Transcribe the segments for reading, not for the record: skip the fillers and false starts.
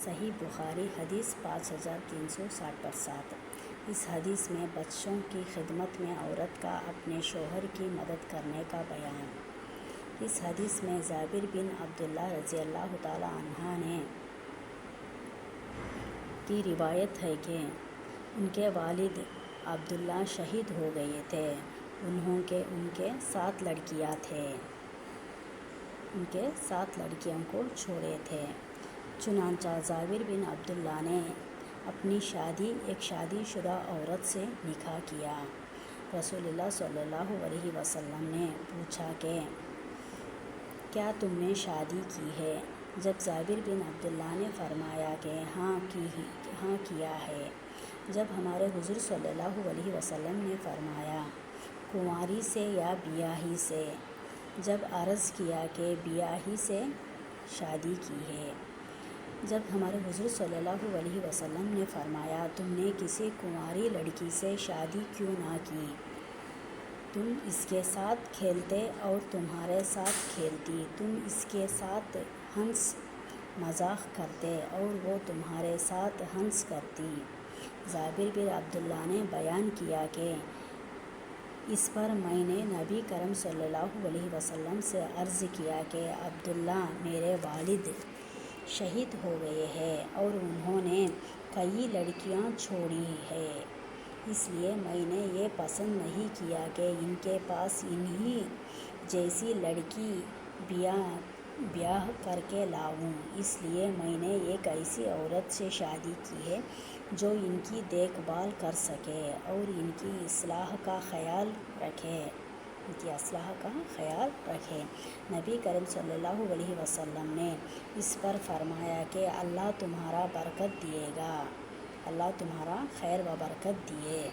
صحیح بخاری حدیث 5367۔ اس حدیث میں بچوں کی خدمت میں عورت کا اپنے شوہر کی مدد کرنے کا بیان۔ اس حدیث میں جابر بن عبداللہ رضی اللہ تعالیٰ عنہ نے کی روایت ہے کہ ان کے والد عبداللہ شہید ہو گئے تھے۔ ان کے 7 لڑکیاں تھے۔ ان کے 7 لڑکیوں کو چھوڑے تھے۔ چنانچہ جابر بن عبداللہ نے اپنی ایک شادی شدہ عورت سے نکاح کیا۔ رسول اللہ صلی اللہ علیہ وسلم نے پوچھا کہ کیا تم نے شادی کی ہے؟ جب جابر بن عبداللہ نے فرمایا کہ ہاں کیا ہے، جب ہمارے حضور صلی اللہ علیہ وسلم نے فرمایا کنواری سے یا بیاہی سے؟ جب عرض کیا کہ بیاہی سے شادی کی ہے، جب ہمارے حضور صلی اللہ علیہ وسلم نے فرمایا تم نے کسی کنواری لڑکی سے شادی کیوں نہ کی؟ تم اس کے ساتھ کھیلتے اور تمہارے ساتھ کھیلتی، تم اس کے ساتھ ہنس مذاق کرتے اور وہ تمہارے ساتھ ہنس کرتی۔ جابر بن عبداللہ نے بیان کیا کہ اس پر میں نے نبی کرم صلی اللہ علیہ وسلم سے عرض کیا کہ عبداللہ میرے والد شہید ہو گئے ہیں اور انہوں نے کئی لڑکیاں چھوڑی ہیں، اس لیے میں نے یہ پسند نہیں کیا کہ ان کے پاس انہی جیسی لڑکی بیاہ کر کے لاؤں، اس لیے میں نے ایک ایسی عورت سے شادی کی ہے جو ان کی دیکھ بھال کر سکے اور ان کی اصلاح کا خیال رکھے۔ نبی کریم صلی اللہ علیہ وسلم نے اس پر فرمایا کہ اللہ تمہارا برکت دے گا، اللہ تمہارا خیر و برکت دے۔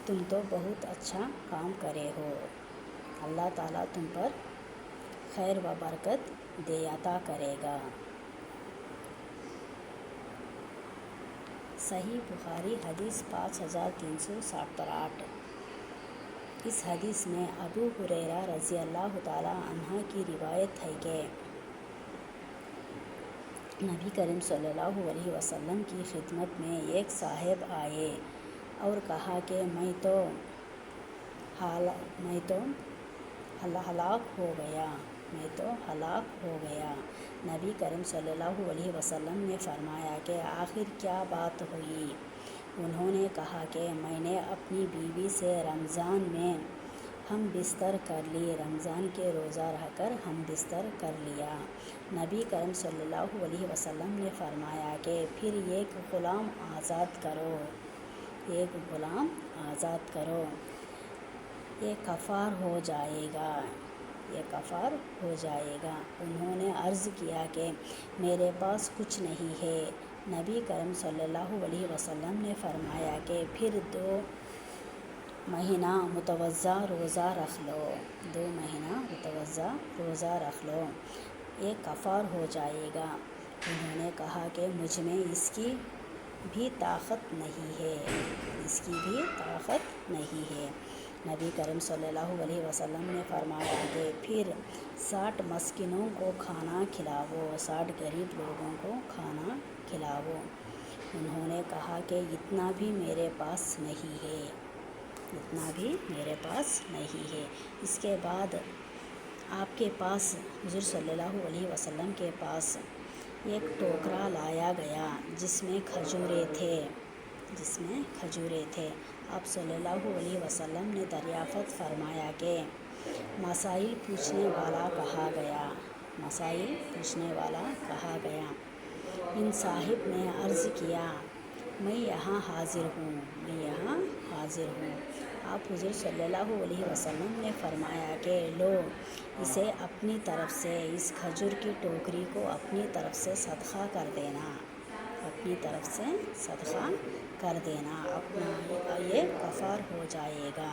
تم تو بہت اچھا کام کرے ہو، اللہ تعالیٰ تم پر خیر و برکت عطا کرے گا۔ صحیح بخاری حدیث 5368۔ اس حدیث میں ابو ہریرہ رضی اللہ تعالیٰ عنہ کی روایت ہے کہ نبی کریم صلی اللہ علیہ وسلم کی خدمت میں ایک صاحب آئے اور کہا کہ میں تو ہلاک ہو گیا۔ نبی کریم صلی اللہ علیہ وسلم نے فرمایا کہ آخر کیا بات ہوئی؟ انہوں نے کہا کہ میں نے اپنی بیوی سے رمضان میں ہم بستر کر لی، رمضان کے روزہ رہ کر ہم بستر کر لیا۔ نبی کریم صلی اللہ علیہ وسلم نے فرمایا کہ پھر ایک غلام آزاد کرو، یہ کفار ہو جائے گا۔ انہوں نے عرض کیا کہ میرے پاس کچھ نہیں ہے۔ نبی کریم صلی اللہ علیہ وسلم نے فرمایا کہ پھر 2 مہینہ متوضع روزہ رکھ لو، یہ کفار ہو جائے گا۔ انہوں نے کہا کہ مجھ میں اس کی بھی طاقت نہیں ہے۔ نبی کریم صلی اللہ علیہ وسلم نے فرمایا کہ پھر 60 مسکینوں کو کھانا کھلاؤ، 60 غریب لوگوں کو کھانا کھلاؤ۔ انہوں نے کہا کہ اتنا بھی میرے پاس نہیں ہے۔ اس کے بعد آپ کے پاس حضور صلی اللہ علیہ وسلم کے پاس ایک ٹوکرا لایا گیا جس میں کھجورے تھے۔ آپ صلی اللہ علیہ وسلم نے دریافت فرمایا کہ مسائل پوچھنے والا کہا گیا۔ ان صاحب نے عرض کیا میں یہاں حاضر ہوں۔ آپ حضور صلی اللہ علیہ وسلم نے فرمایا کہ لو اسے اپنی طرف سے، اس کھجور کی ٹوکری کو اپنی طرف سے صدقہ کر دینا، اپنا یہ کفار ہو جائے گا۔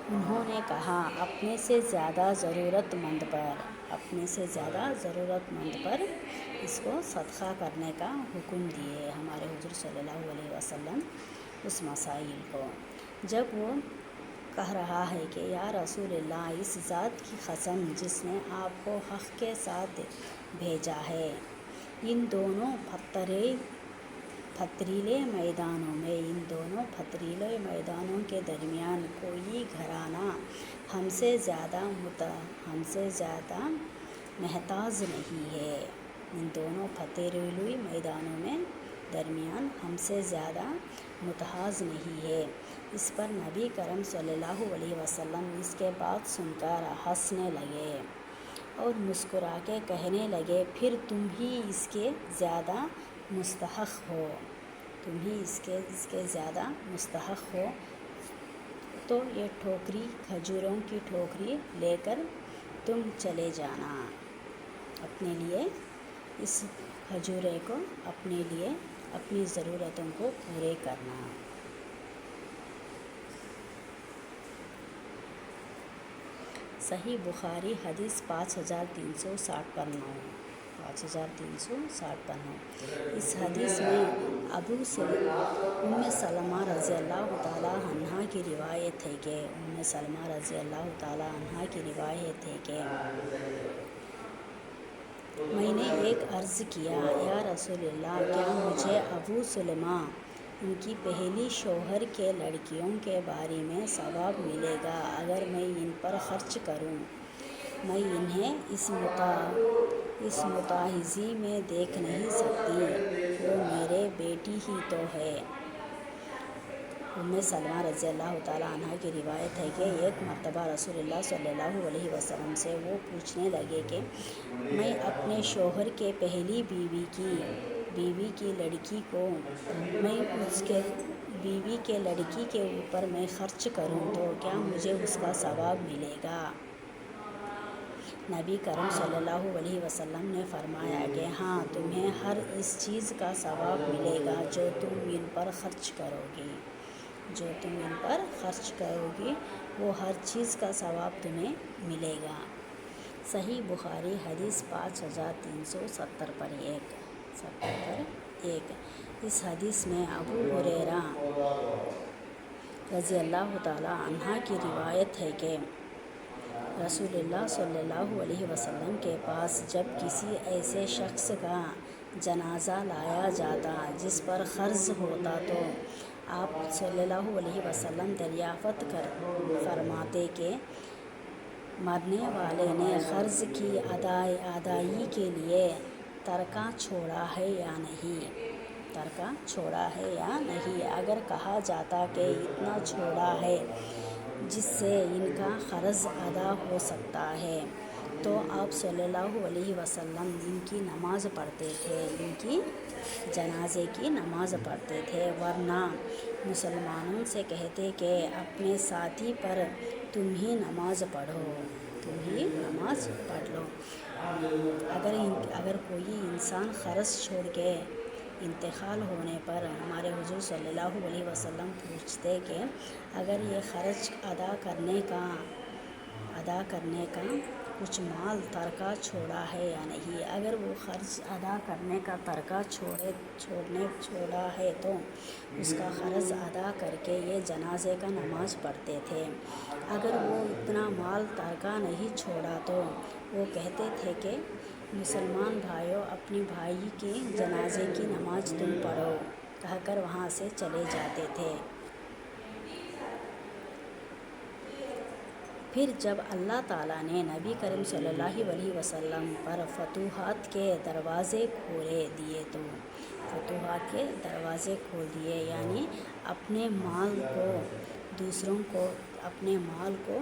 انہوں نے کہا اپنے سے زیادہ ضرورت مند پر اس کو صدقہ کرنے کا حکم دیے ہمارے حضور صلی اللہ علیہ وسلم۔ اس مسائل کو جب وہ کہہ رہا ہے کہ یا رسول اللہ، اس ذات کی قسم جس نے آپ کو حق کے ساتھ بھیجا ہے، ان دونوں پتھریلے میدانوں کے درمیان کوئی گھرانہ ہم سے زیادہ محتاج نہیں ہے۔ ان دونوں پتھریلے میدانوں میں درمیان ہم سے زیادہ محتاج نہیں ہے۔ اس پر نبی کرم صلی اللہ علیہ وسلم اس کے بات سن کر ہنسنے لگے اور مسکرا کے کہنے لگے، پھر تم ہی اس کے زیادہ مستحق ہو، تو یہ ٹوکری، کھجوروں کی ٹوکری لے کر تم چلے جانا، اپنے لیے اس کھجورے کو اپنے لیے اپنی ضرورتوں کو پورے کرنا۔ صحیح بخاری حدیث 5360 پر 9۔ اس حدیث میں ام سلمہ رضی اللہ تعالیٰ عنہا کی روایت ہے کہ میں نے ایک عرض کیا، یا رسول اللہ، کیا مجھے ابو سلمہ ان کی پہلی شوہر کے لڑکیوں کے بارے میں ثواب ملے گا اگر میں ان پر خرچ کروں؟ میں انہیں اس متحضی میں دیکھ نہیں سکتی، وہ میرے بیٹی ہی تو ہے۔ ام سلمہ رضی اللہ تعالیٰ عنہ کی روایت ہے کہ ایک مرتبہ رسول اللہ صلی اللہ علیہ وسلم سے وہ پوچھنے لگے کہ میں اپنے شوہر کے پہلی بیوی کی لڑکی کو اس کے بیوی کے لڑکی کے اوپر میں خرچ کروں تو کیا مجھے اس کا ثواب ملے گا؟ نبی کرم صلی اللہ علیہ وسلم نے فرمایا کہ ہاں، تمہیں ہر اس چیز کا ثواب ملے گا جو تم ان پر خرچ کرو گی، وہ ہر چیز کا ثواب تمہیں ملے گا۔ صحیح بخاری حدیث 5370 پر 1۔ اس حدیث میں ابو ہریرہ رضی اللہ تعالیٰ عنہ کی روایت ہے کہ رسول اللہ صلی اللہ علیہ وسلم کے پاس جب کسی ایسے شخص کا جنازہ لایا جاتا جس پر قرض ہوتا تو آپ صلی اللہ علیہ وسلم دریافت فرماتے کہ مرنے والے نے قرض کی ادائیگی کے لیے ترکہ چھوڑا ہے یا نہیں۔ اگر کہا جاتا کہ اتنا چھوڑا ہے جس سے ان کا قرض ادا ہو سکتا ہے، تو آپ صلی اللہ علیہ وسلم ان کی نماز پڑھتے تھے، ان کی جنازے کی نماز پڑھتے تھے، ورنہ مسلمانوں سے کہتے کہ اپنے ساتھی پر تم ہی نماز پڑھ لو۔ اگر کوئی انسان قرض چھوڑ کے انتقال ہونے پر ہمارے حضور صلی اللہ علیہ وسلم پوچھتے کہ اگر یہ قرض ادا کرنے کا کچھ مال ترکہ چھوڑا ہے یا نہیں۔ اگر وہ قرض ادا کرنے کا ترکہ چھوڑا ہے تو اس کا قرض ادا کر کے یہ جنازے کا نماز پڑھتے تھے۔ اگر وہ اتنا مال ترکہ نہیں چھوڑا تو وہ کہتے تھے کہ مسلمان بھائیو، اپنی بھائی کے جنازے کی نماز تم پڑھو، کہہ کر وہاں سے چلے جاتے تھے۔ پھر جب اللہ تعالیٰ نے نبی کریم صلی اللہ علیہ وسلم پر فتوحات کے دروازے کھول دیے، یعنی اپنے مال کو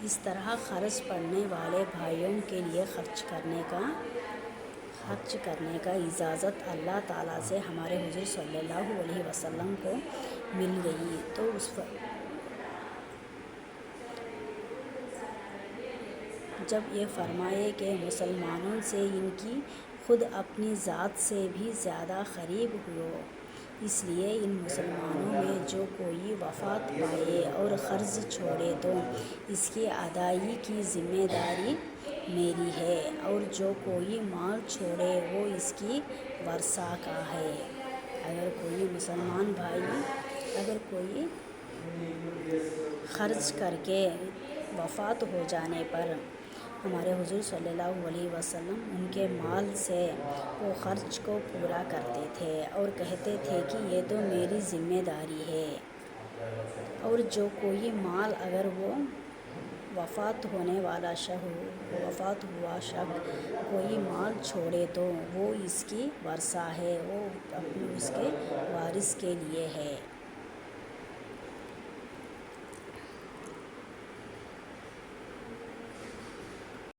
اس طرح قرض پڑنے والے بھائیوں کے لیے خرچ کرنے کا اجازت اللہ تعالیٰ سے ہمارے حضور صلی اللہ علیہ وسلم کو مل گئی، تو اس جب یہ فرمائے کہ مسلمانوں سے ان کی خود اپنی ذات سے بھی زیادہ قریب ہو، اس لیے ان مسلمانوں میں جو کوئی وفات پائے اور قرض چھوڑے تو اس کی ادائیگی کی ذمہ داری میری ہے، اور جو کوئی مال چھوڑے وہ اس کی ورثہ کا ہے۔ اگر کوئی مسلمان بھائی خرچ کر کے وفات ہو جانے پر ہمارے حضور صلی اللہ علیہ وسلم ان کے مال سے وہ خرچ کو پورا کرتے تھے اور کہتے تھے کہ یہ تو میری ذمہ داری ہے، اور جو کوئی مال اگر وہ وفات ہوا شخص کوئی مال چھوڑے تو وہ اس کی ورثہ ہے، وہ اس کے وارث کے لیے ہے۔